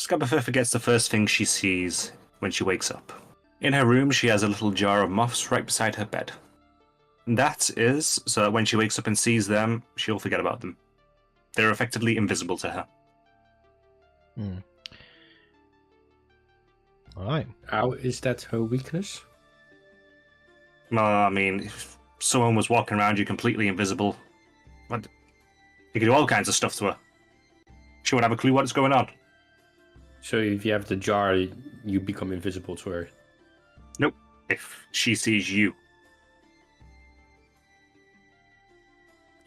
Scabberfur forgets the first thing she sees when she wakes up. In her room, she has a little jar of moths right beside her bed. And that is so that when she wakes up and sees them, she'll forget about them. They're effectively invisible to her. Hmm. Alright. How is that her weakness? Well, I mean, if someone was walking around you completely invisible, you could do all kinds of stuff to her. She won't have a clue what's going on. So if you have the jar, you become invisible to her. Nope. If she sees you.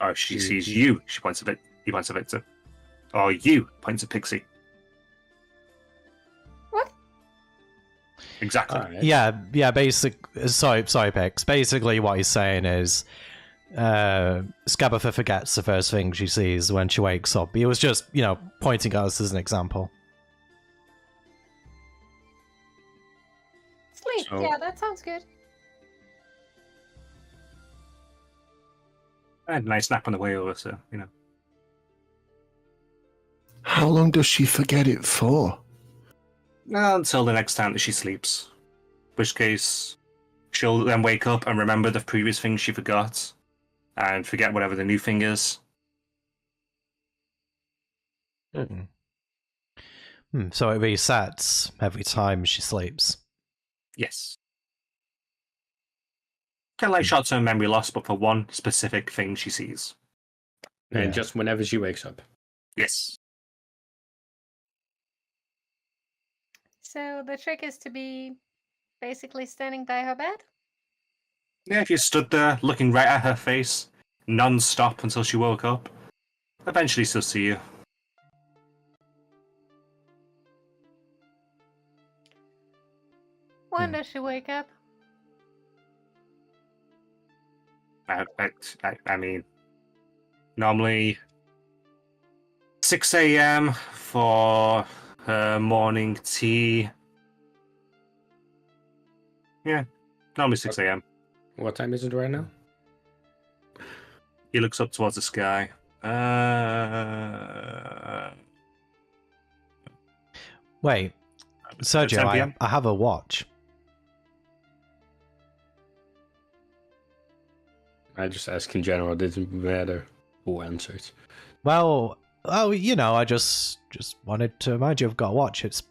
Or if she sees you, she points at he points at Victor. Or you points at Pixie. What? Exactly. Alright. Yeah, sorry, Pix. Basically what he's saying is Scabberfur forgets the first thing she sees when she wakes up. He was just, pointing at us as an example. Sleep. So- Yeah, that sounds good. I had a nice nap on the way over, so, How long does she forget it for? Until the next time that she sleeps. In which case, she'll then wake up and remember the previous thing she forgot. And forget whatever the new thing is. So it resets every time she sleeps. Yes. Kind of like short-term memory loss, but for one specific thing she sees. And Yeah. just whenever she wakes up. Yes. So the trick is to be basically standing by her bed? Yeah, if you stood there looking right at her face, non-stop until she woke up, eventually she'll see you. When does she wake up? I mean, normally 6 a.m. for her morning tea. Yeah, normally 6 a.m. What time is it right now? He looks up towards the sky. Wait, Sergio, 10 p.m.? I have a watch. I just asked in general, didn't matter who answered. Well, I just wanted to remind you I've got a watch. It's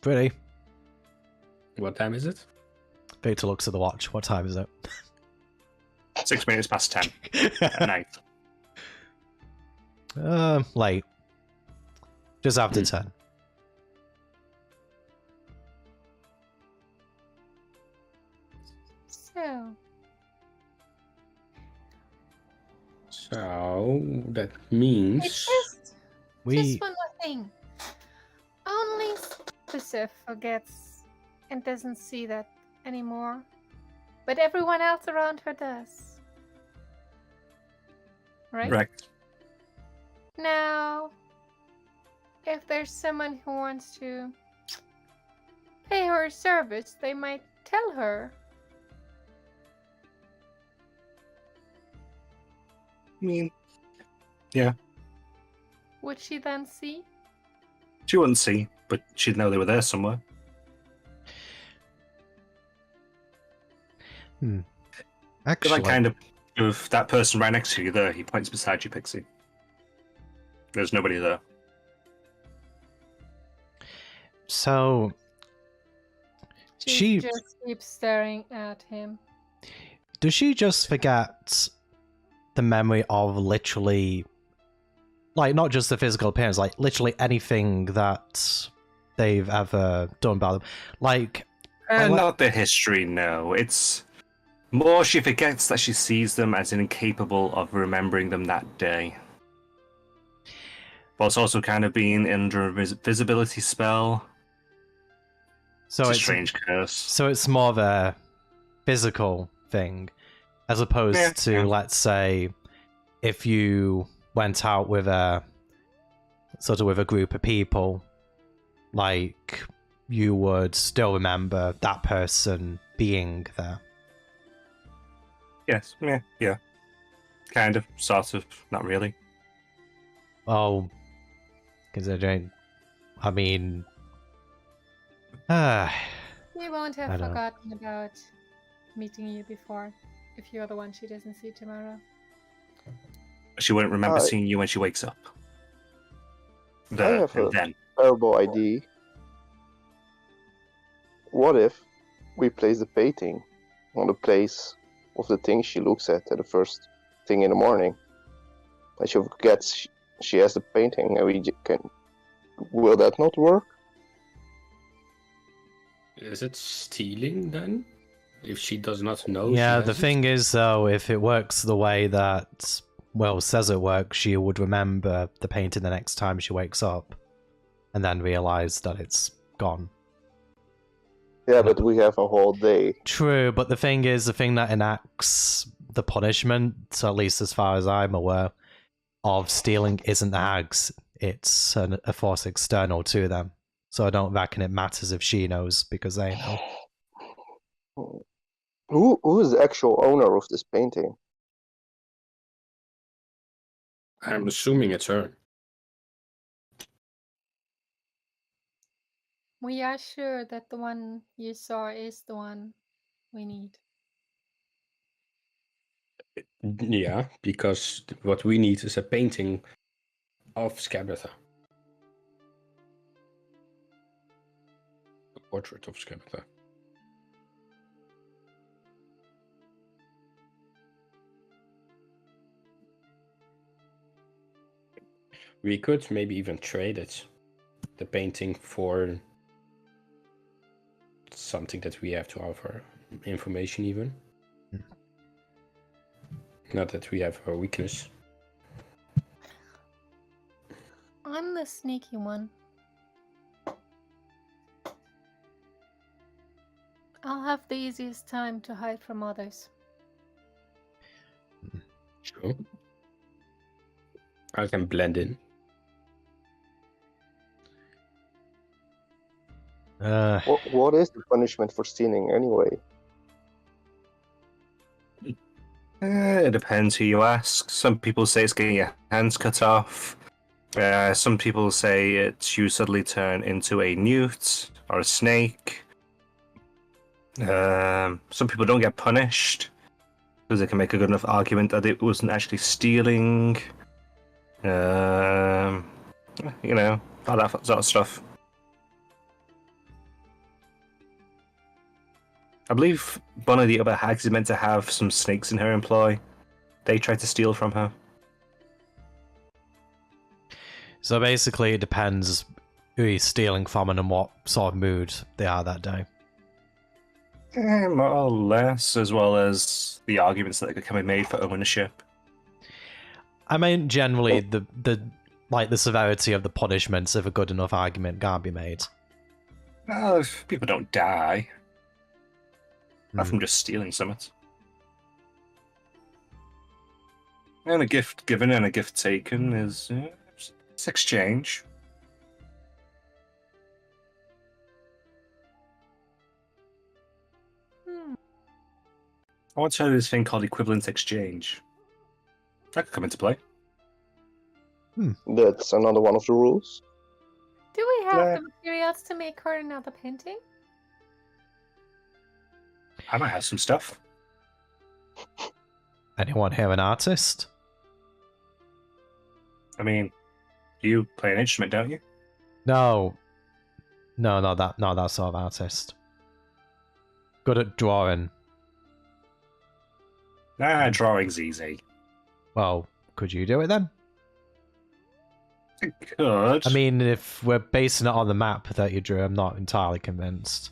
pretty. What time is it? Victor looks at the watch. What time is it? 6 minutes past 10 at night. Late. Just after 10. So that means It's just We one more thing. Only Joseph forgets and doesn't see that anymore. But everyone else around her does. Right? Right. Now, if there's someone who wants to pay her a service, they might tell her. I mean, yeah, Would she then see? she wouldn't see, but she'd know they were there somewhere. actually, Like kind of with that person right next to you there, he points beside you, Pixie. There's nobody there. so She- just keeps staring at him. does she just forget the memory of literally, like, not just the physical appearance, like literally anything that they've ever done about them? Like, And Well, not the history, no. It's more she forgets that she sees them as incapable of remembering them that day. Whilst also kind of being under a visibility spell. so It's a it's strange curse. so it's more of a physical thing, as opposed Yeah, to, yeah. let's say, if you went out with a group of people, like, you would still remember that person being there. Yes, yeah. Kind of, sort of, not really. Well, considering, I mean, Ah, We won't have I know. forgotten about meeting you before, if you're the one she doesn't see tomorrow. She wouldn't remember I- seeing you when she wakes up. I have And a then. terrible idea. What if we place the painting on the place of the thing she looks at the first thing in the morning? And she forgets she has the painting, and we can. Will that not work? Is it stealing then? If she does not know yeah, she the has it? thing is, though, if it works the way that Will says it works, she would remember the painting the next time she wakes up, and then realise that it's gone. Yeah, but we have a whole day. True, but the thing is, the thing that enacts the punishment, so at least as far as I'm aware, of stealing isn't the hags. It's a force external to them. So I don't reckon it matters if she knows, because they know. Who is the actual owner of this painting? I'm assuming it's her. We are sure that the one you saw is the one we need. Yeah, because what we need is a painting of Scabatha. A portrait of Scabatha. We could maybe even trade it, the painting, for something that we have to offer, information even. Not that we have a weakness. I'm the sneaky one. I'll have the easiest time to hide from others. Sure. I can blend in. What is the punishment for stealing anyway? It depends who you ask. Some people say it's getting your hands cut off. Some people say it's you suddenly turn into a newt or a snake. Some people don't get punished because they can make a good enough argument that it wasn't actually stealing. You know, all that sort of stuff. I believe one of the other hags is meant to have some snakes in her employ. They tried to steal from her. So basically, it depends who he's stealing from and in what sort of mood they are that day. More or less, as well as the arguments that can be made for ownership. I mean, generally, the severity of the punishments, if a good enough argument can't be made. Well, if people don't die. Not Hmm. from just stealing something. And a gift given and a gift taken is it's exchange. I once heard of this thing called equivalent exchange. That could come into play. That's another one of the rules. Do we have Yeah. the materials to make her another painting? I might have some stuff. Anyone here an artist? I mean, you play an instrument, don't you? No, not that sort of artist. Good at drawing. Drawing's easy. Well, could you do it then? I could. I mean, if we're basing it on the map that you drew, I'm not entirely convinced.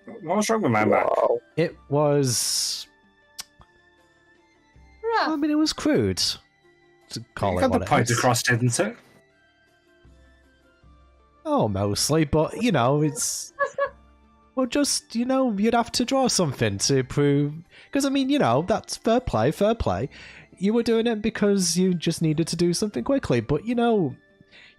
What was wrong with my map? Wow. It was. I Rough. mean, it was crude. To call You it got what the it point is. across, didn't it? Oh, mostly, but you know, it's. Well, just, you know, you'd have to draw something to prove. Because, I mean, you know, that's fair play, fair play. You were doing it because you just needed to do something quickly, but you know,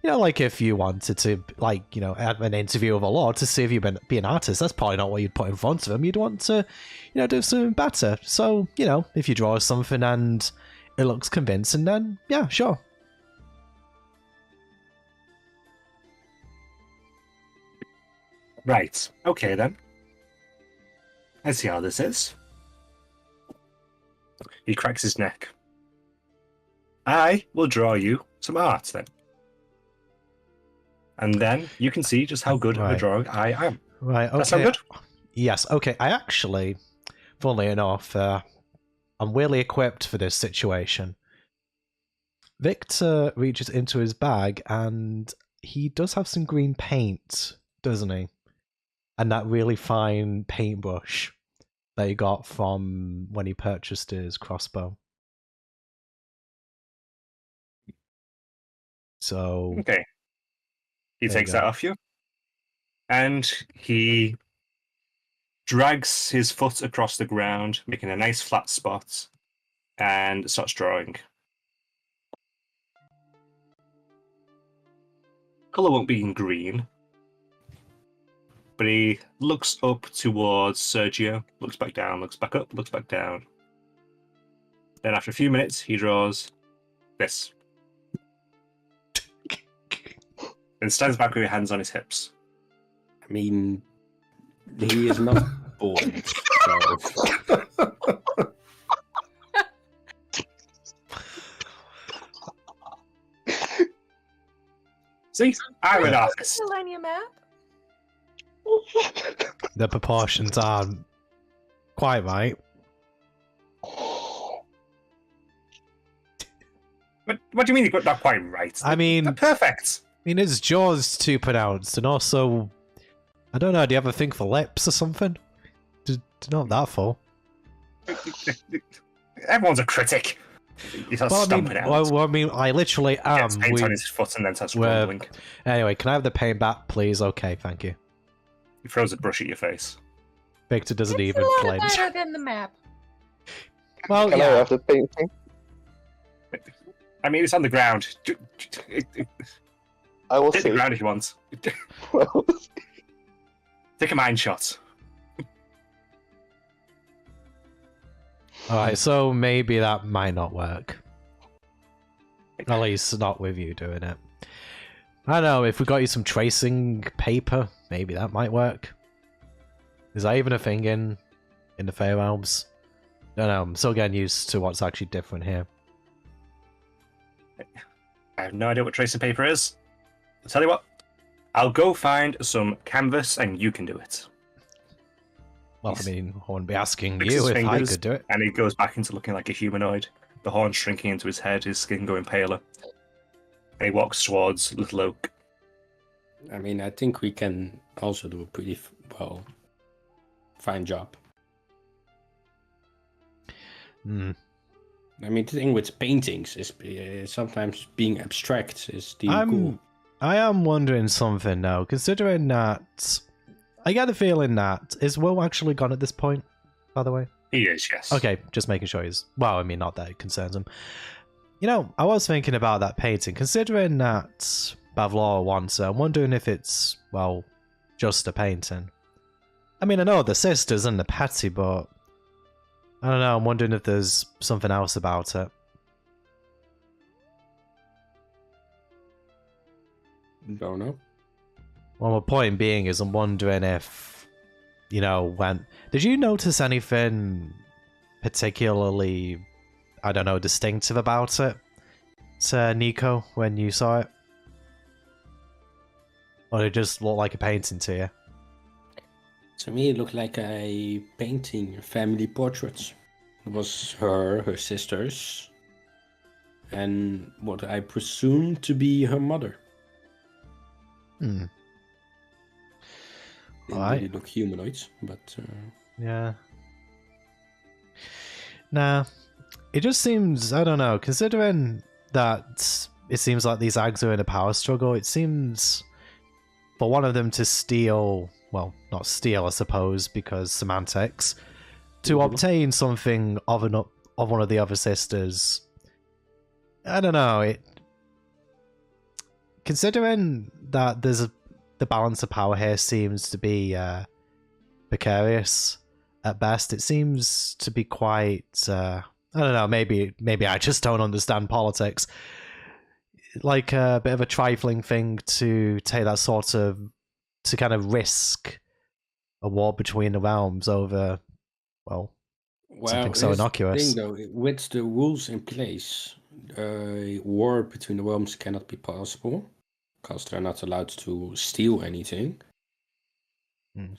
like if you wanted to, like, you know, have an interview with a lord to see if you'd be an artist, that's probably not what you'd put in front of him. You'd want to, you know, do something better. So, you know, if you draw something and it looks convincing, then yeah, sure. Right. Okay, then. Let's see how this is. He cracks his neck. I will draw you some art, then. And then you can see just how good of a Right. drawing I am. Right, okay. That sound good? Yes, okay. I actually, funnily enough, I'm really equipped for this situation. Victor reaches into his bag and he does have some green paint, doesn't he? And that really fine paintbrush that he got from when he purchased his crossbow. So Okay. He There you takes go. that off you. And he drags his foot across the ground, making a nice flat spot, and starts drawing. Colour won't be in green, but he looks up towards Sergio, looks back down, looks back up, looks back down. Then after a few minutes, he draws this. And stands back with his hands on his hips. I mean, he is not bored. So. See? I'm an Is artist. still on your map? the proportions aren't quite right. What do you mean you got that quite right? I mean, They're perfect. his jaw's too pronounced, and also, I don't know, do you have a thing for lips or something? Not that full. Everyone's a critic. He starts stomping out. I literally am. Gets paint on his foot and then starts grumbling. Anyway, can I have the paint back, please? Okay, thank you. He throws a brush at your face. Victor doesn't It's even a lot flinch. better than the map. Well, Can I yeah. have the painting? I mean, it's on the ground. I will Hit the see. ground if you want. Take a mind shot. Alright, so maybe that might not work. At least not with you doing it. I don't know, if we got you some tracing paper, maybe that might work. Is that even a thing in the Fey Realms? Don't know, I'm still getting used to what's actually different here. I have no idea what tracing paper is. I'll tell you what. I'll go find some canvas and you can do it. Well, I mean, I wouldn't be asking Licks you his if I fingers, could do it. And he goes back into looking like a humanoid. The horn shrinking into his head, his skin going paler. And he walks towards Little Oak. I mean, I think we can also do a pretty fine job. Hmm. I mean, the thing with paintings is sometimes being abstract is cool. I am wondering something now, considering that I get the feeling that is Will actually gone at this point, by the way? He is, yes. Okay, just making sure he's well, I mean not that it concerns him. You know, I was thinking about that painting, considering that Bavlor wants it, I'm wondering if it's, well, just a painting. I mean, I know the sisters and the Patsy, but I don't know, I'm wondering if there's something else about it. Don't know. Well, my point being is I'm wondering if, you know, did you notice anything particularly, I don't know, distinctive about it, Sir Nico, when you saw it? Or did it just look like a painting to you? To me, it looked like a painting, family portraits. It was her sisters, and what I presume to be her mother. Hmm. Didn't Alright. really look humanoids, but Yeah. Nah. It just seems, I don't know, considering that it seems like these Ags are in a power struggle, it seems for one of them to steal, well, not steal, I suppose, because semantics, to obtain something of one of the other sisters. I don't know, considering that the balance of power here seems to be precarious at best, it seems to be quite I don't know, maybe I just don't understand politics, like a bit of a trifling thing to take that sort of to kind of risk a war between the realms over, well, something so here's the innocuous. thing, though, with the rules in place, a war between the realms cannot be possible because they're not allowed to steal anything.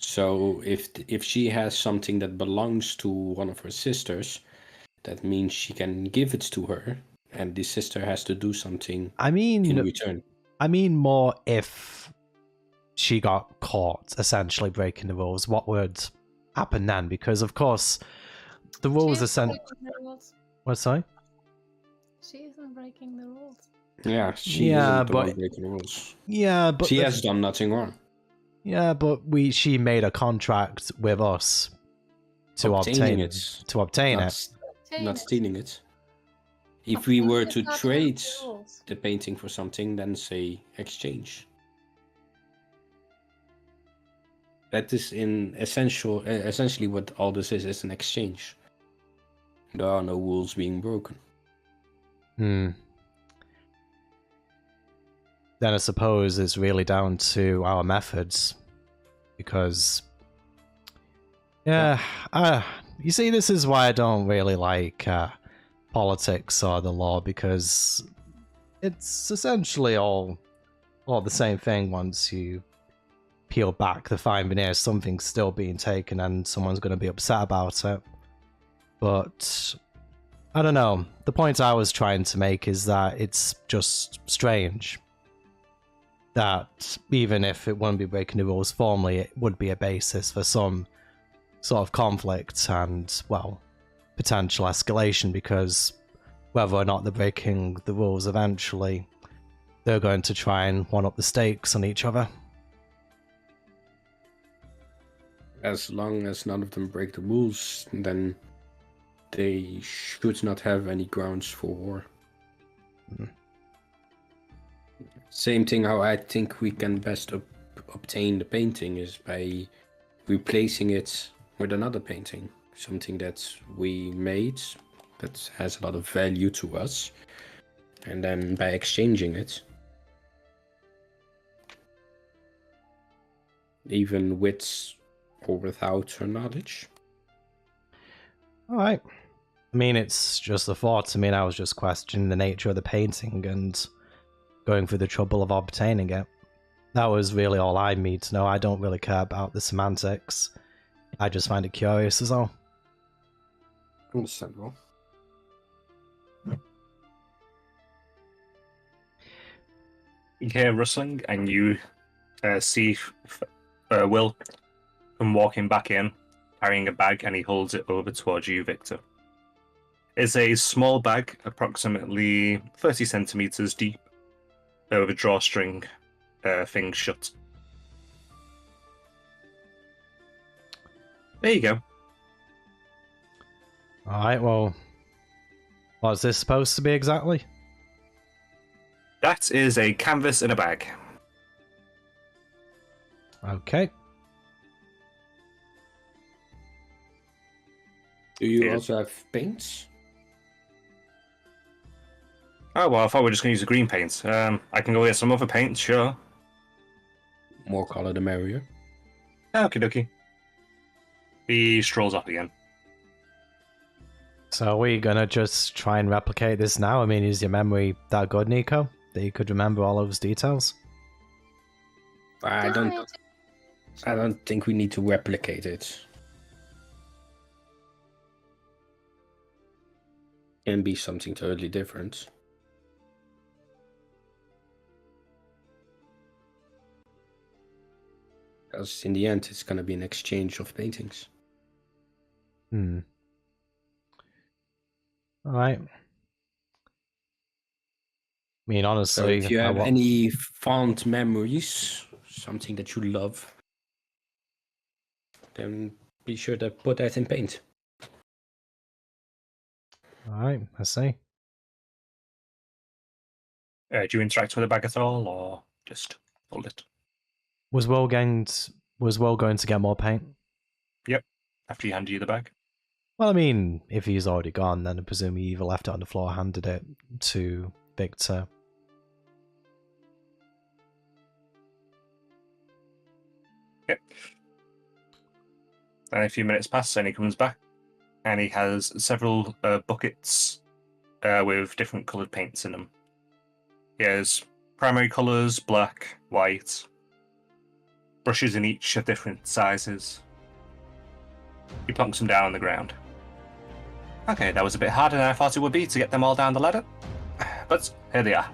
So if she has something that belongs to one of her sisters, that means she can give it to her, and the sister has to do something in return. I mean more if she got caught essentially breaking the rules, what would happen then? Because of course the rules essentially... What, sorry? She isn't breaking the rules. Yeah, she isn't the one breaking the rules. Yeah, but she has done nothing wrong. Yeah, but she made a contract with us to obtain it. Not stealing it. If we were to trade the painting for something, then say exchange. That is essentially what all this is an exchange. There are no rules being broken. Then I suppose it's really down to our methods, because you see, this is why I don't really like politics or the law, because it's essentially all the same thing. Once you peel back the fine veneer, something's still being taken and someone's going to be upset about it. But I don't know, the point I was trying to make is that it's just strange that even if it wouldn't be breaking the rules formally, it would be a basis for some sort of conflict and, well, potential escalation, because whether or not they're breaking the rules eventually, they're going to try and one-up the stakes on each other. As long as none of them break the rules, then they should not have any grounds for war. Same thing how I think we can best obtain the painting is by replacing it with another painting. Something that we made that has a lot of value to us. And then by exchanging it, even with or without her knowledge. Alright. I mean, it's just a thought. I mean, I was just questioning the nature of the painting and going through the trouble of obtaining it. That was really all I need to know. I don't really care about the semantics. I just find it curious is all. Understandable. You hear rustling, and you see Will come walking back in, carrying a bag, and he holds it over towards you, Victor. It's a small bag, approximately 30 centimeters deep, with a drawstring thing shut. There you go. Alright, well, what's this supposed to be exactly? That is a canvas in a bag. Okay. Do you also have paints? Oh, well, I thought we were just going to use the green paint. I can go get some other paint, sure. More color the merrier. Okie dokie. He strolls off again. So are we gonna just try and replicate this now? I mean, is your memory that good, Nico? That you could remember all those details? I don't think we need to replicate it. Can be something totally different. Because in the end, it's going to be an exchange of paintings. Alright. I mean, honestly... So if you have any fond memories, something that you love, then be sure to put that in paint. Alright, I see. Do you interact with the bag at all, or just hold it? Was Will going to get more paint? Yep, after he handed you the bag. Well, I mean, if he's already gone, then I presume he either left it on the floor or handed it to Victor. Then a few minutes pass, and he comes back, and he has several buckets with different coloured paints in them. He has primary colours, black, white, brushes in each of different sizes. He plonks them down on the ground. Okay, that was a bit harder than I thought it would be to get them all down the ladder, but here they are.